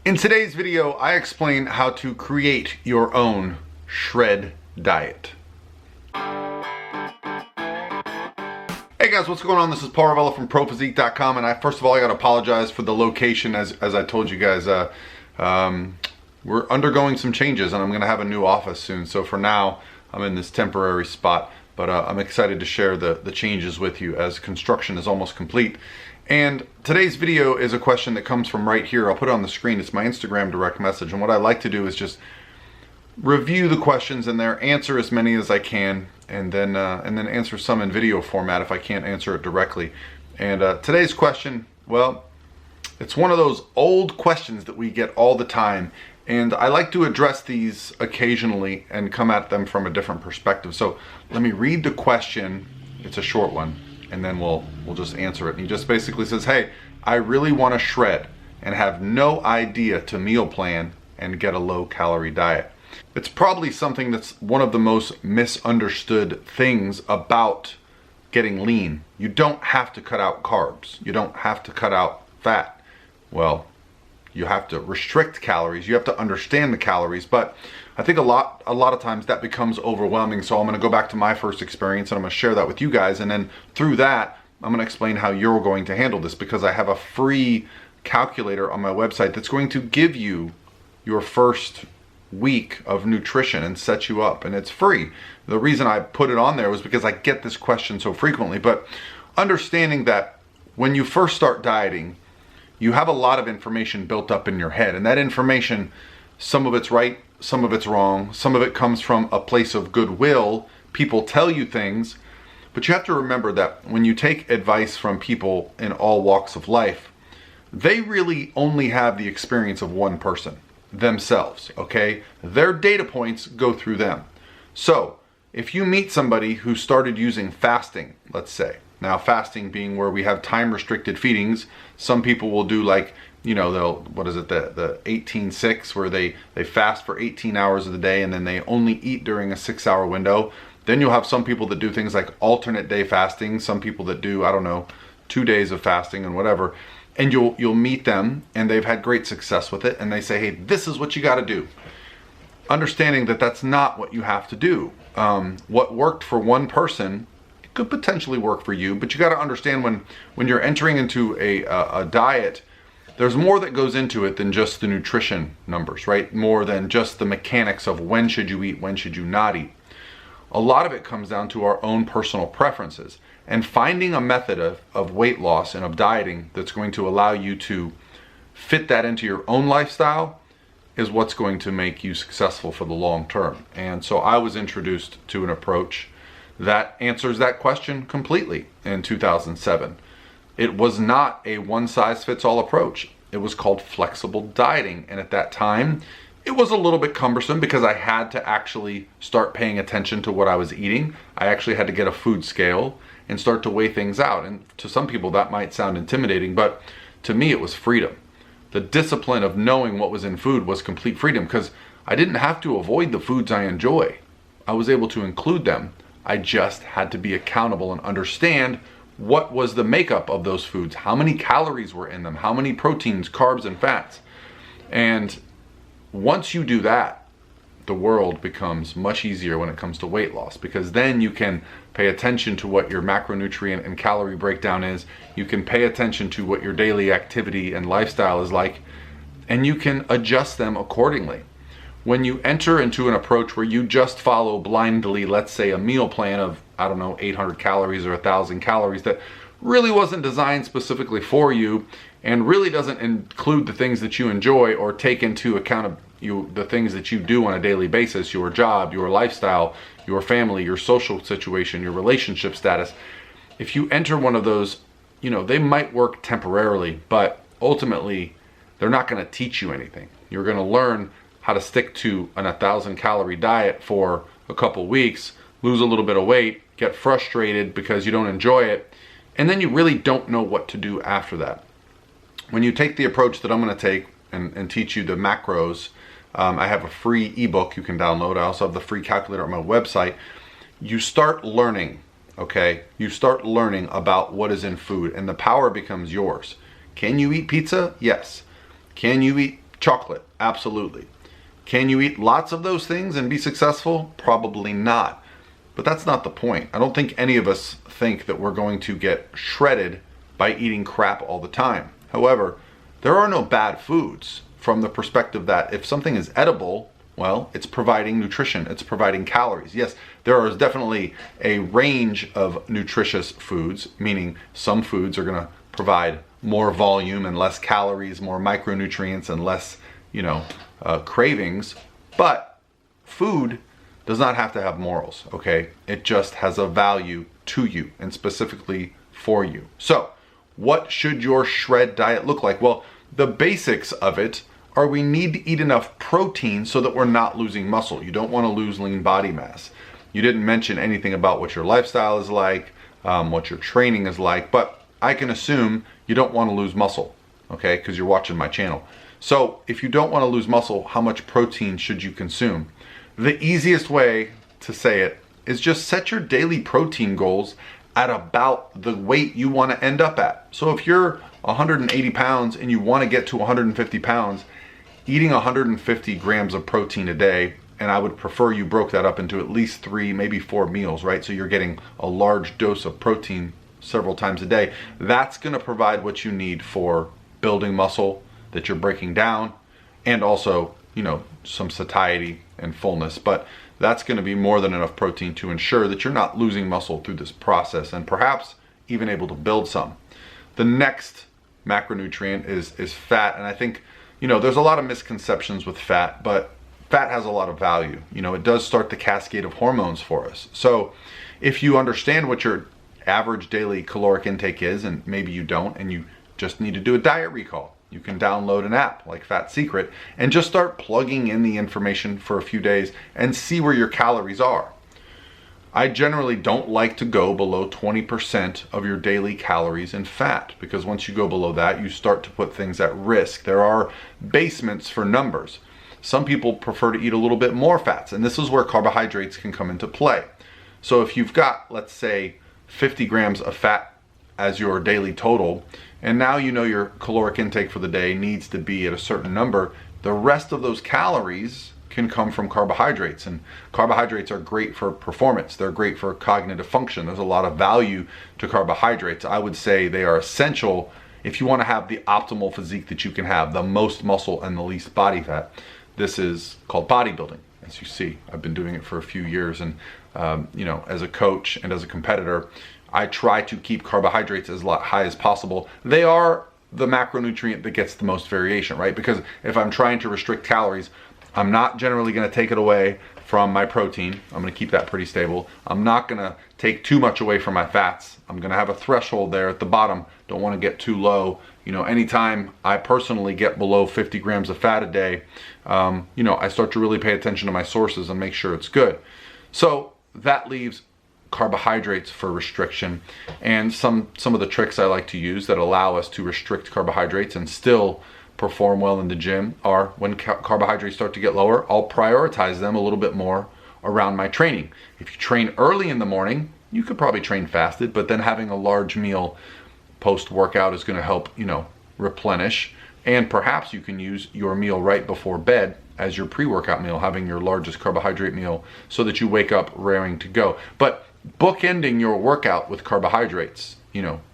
In today's video, I explain how to create your own shred diet. Hey guys, what's going on? This is Paul Ravella from ProPhysique.com, and first of all, I gotta apologize for the location. As I told you guys, we're undergoing some changes, and I'm gonna have a new office soon. So for now, I'm in this temporary spot, but I'm excited to share the changes with you as construction is almost complete. And today's video is a question that comes from right here. I'll put it on the screen. It's my Instagram direct message. And what I like to do is just review the questions in there, answer as many as I can, and then answer some in video format if I can't answer it directly. And today's question, well, it's one of those old questions that we get all the time. And I like to address these occasionally and come at them from a different perspective. So let me read the question. It's a short one. And then we'll just answer it. And he just basically says, hey, I really want to shred and have no idea to meal plan and get a low calorie diet. It's probably something that's one of the most misunderstood things about getting lean. You don't have to cut out carbs. You don't have to cut out fat. Well, you have to restrict calories. You have to understand the calories, but I think a lot of times that becomes overwhelming. So I'm going to go back to my first experience and I'm going to share that with you guys. And then through that, I'm going to explain how you're going to handle this, because I have a free calculator on my website that's going to give you your first week of nutrition and set you up. And it's free. The reason I put it on there was because I get this question so frequently. But understanding that when you first start dieting, you have a lot of information built up in your head. And that information, some of it's right, some of it's wrong, some of it comes from a place of goodwill. People tell you things, but you have to remember that when you take advice from people in all walks of life, they really only have the experience of one person, themselves, okay? Their data points go through them. So if you meet somebody who started using fasting, let's say, now fasting being where we have time restricted feedings, some people will do like, you know, the 18-6, where they fast for 18 hours of the day and then they only eat during a 6-hour window. Then you'll have some people that do things like alternate day fasting, some people that do, I don't know, 2 days of fasting and whatever. And you'll meet them and they've had great success with it, and they say, hey, this is what you got to do. Understanding that that's not what you have to do. What worked for one person could potentially work for you, but you got to understand when you're entering into a diet, there's more that goes into it than just the nutrition numbers, right? More than just the mechanics of when should you eat, when should you not eat. A lot of it comes down to our own personal preferences, and finding a method of weight loss and of dieting that's going to allow you to fit that into your own lifestyle is what's going to make you successful for the long term. And so I was introduced to an approach that answers that question completely in 2007. It was not a one-size-fits-all approach. It was called flexible dieting. And at that time, it was a little bit cumbersome because I had to actually start paying attention to what I was eating. I actually had to get a food scale and start to weigh things out. And to some people that might sound intimidating, but to me it was freedom. The discipline of knowing what was in food was complete freedom, because I didn't have to avoid the foods I enjoy. I was able to include them. I just had to be accountable and understand what was the makeup of those foods, how many calories were in them, how many proteins, carbs, and fats. And once you do that, the world becomes much easier when it comes to weight loss, because then you can pay attention to what your macronutrient and calorie breakdown is. You can pay attention to what your daily activity and lifestyle is like, and you can adjust them accordingly. When you enter into an approach where you just follow blindly, let's say a meal plan of, I don't know, 800 calories or 1,000 calories that really wasn't designed specifically for you and really doesn't include the things that you enjoy or take into account the things that you do on a daily basis, your job, your lifestyle, your family, your social situation, your relationship status. If you enter one of those, you know, they might work temporarily, but ultimately they're not going to teach you anything. You're going to learn how to stick to an 1,000 calorie diet for a couple weeks, lose a little bit of weight, get frustrated because you don't enjoy it, and then you really don't know what to do after that. When you take the approach that I'm going to take and teach you the macros, I have a free ebook you can download. I also have the free calculator on my website. You start learning, okay? You start learning about what is in food, and the power becomes yours. Can you eat pizza? Yes. Can you eat Chocolate, absolutely. Can you eat lots of those things and be successful? Probably not. But that's not the point. I don't think any of us think that we're going to get shredded by eating crap all the time. However, there are no bad foods from the perspective that if something is edible, well, it's providing nutrition, it's providing calories. Yes, there is definitely a range of nutritious foods, meaning some foods are going to provide more volume and less calories, more micronutrients and less, cravings. But food does not have to have morals, okay? It just has a value to you and specifically for you. So, what should your shred diet look like? Well, the basics of it are we need to eat enough protein so that we're not losing muscle. You don't want to lose lean body mass. You didn't mention anything about what your lifestyle is like, what your training is like, but I can assume you don't want to lose muscle, okay, because you're watching my channel. So if you don't want to lose muscle, how much protein should you consume? The easiest way to say it is just set your daily protein goals at about the weight you want to end up at. So if you're 180 pounds and you want to get to 150 pounds, eating 150 grams of protein a day, and I would prefer you broke that up into at least 3, maybe 4 meals, right? So you're getting a large dose of protein several times a day. That's going to provide what you need for building muscle that you're breaking down, and also, some satiety and fullness. But that's going to be more than enough protein to ensure that you're not losing muscle through this process, and perhaps even able to build some. The next macronutrient is fat, and I think there's a lot of misconceptions with fat, but fat has a lot of value. It does start the cascade of hormones for us. So if you understand what your average daily caloric intake is, and maybe you don't, and you just need to do a diet recall, you can download an app like Fat Secret and just start plugging in the information for a few days and see where your calories are. I generally don't like to go below 20% of your daily calories in fat, because once you go below that, you start to put things at risk. There are basements for numbers. Some people prefer to eat a little bit more fats, and this is where carbohydrates can come into play. So if you've got, let's say, 50 grams of fat as your daily total, and now your caloric intake for the day needs to be at a certain number, the rest of those calories can come from carbohydrates. And carbohydrates are great for performance. They're great for cognitive function. There's a lot of value to carbohydrates. I would say they are essential if you want to have the optimal physique that you can have, the most muscle and the least body fat. This is called bodybuilding. As you see, I've been doing it for a few years, and as a coach and as a competitor, I try to keep carbohydrates as high as possible. They are the macronutrient that gets the most variation, right? Because if I'm trying to restrict calories, I'm not generally going to take it away from my protein. I'm going to keep that pretty stable. I'm not going to take too much away from my fats. I'm going to have a threshold there at the bottom. Don't want to get too low. Anytime I personally get below 50 grams of fat a day, I start to really pay attention to my sources and make sure it's good. So that leaves carbohydrates for restriction, and some of the tricks I like to use that allow us to restrict carbohydrates and still perform well in the gym are when carbohydrates start to get lower, I'll prioritize them a little bit more around my training. If you train early in the morning, you could probably train fasted, but then having a large meal post-workout is going to help, replenish. And perhaps you can use your meal right before bed as your pre-workout meal, having your largest carbohydrate meal so that you wake up raring to go. But bookending your workout with carbohydrates,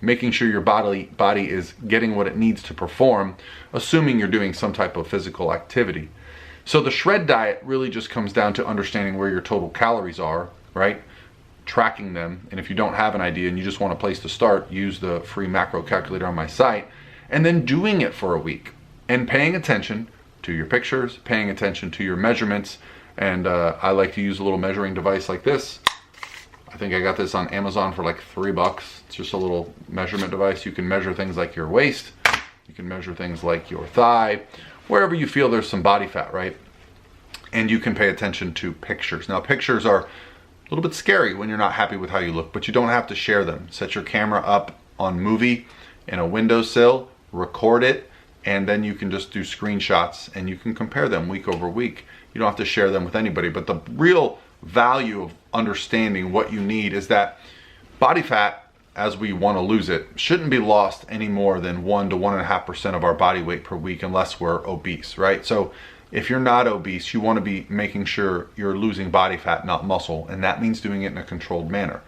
making sure your body is getting what it needs to perform, assuming you're doing some type of physical activity. So the shred diet really just comes down to understanding where your total calories are, right? Tracking them. And if you don't have an idea and you just want a place to start, use the free macro calculator on my site, and then doing it for a week and paying attention to your pictures, paying attention to your measurements. And I like to use a little measuring device like this. I think I got this on Amazon for like $3. It's just a little measurement device. You can measure things like your waist. You can measure things like your thigh, wherever you feel there's some body fat, right? And you can pay attention to pictures. Now, pictures are a little bit scary when you're not happy with how you look, but you don't have to share them. Set your camera up on movie in a windowsill, record it, and then you can just do screenshots and you can compare them week over week. You don't have to share them with anybody, but the real value of understanding what you need is that body fat as we want to lose it shouldn't be lost any more than 1 to 1.5% of our body weight per week unless we're obese, right? So if you're not obese, you want to be making sure you're losing body fat, not muscle, and that means doing it in a controlled manner.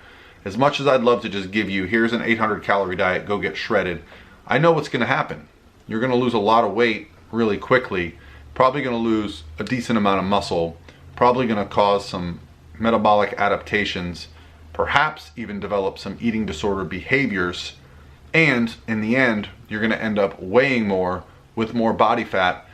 As much as I'd love to just give you, here's an 800 calorie diet, go get shredded, I know what's going to happen. You're going to lose a lot of weight really quickly, probably going to lose a decent amount of muscle, probably going to cause some metabolic adaptations, perhaps even develop some eating disorder behaviors, and in the end, you're going to end up weighing more with more body fat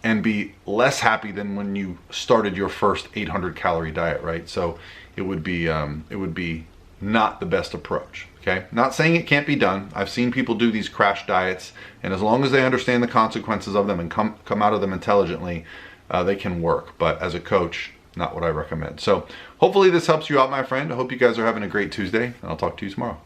and be less happy than when you started your first 800 calorie diet, right? So it would be not the best approach, okay? Not saying it can't be done. I've seen people do these crash diets, and as long as they understand the consequences of them and come out of them intelligently, they can work. But as a coach, not what I recommend. So hopefully this helps you out, my friend. I hope you guys are having a great Tuesday, and I'll talk to you tomorrow.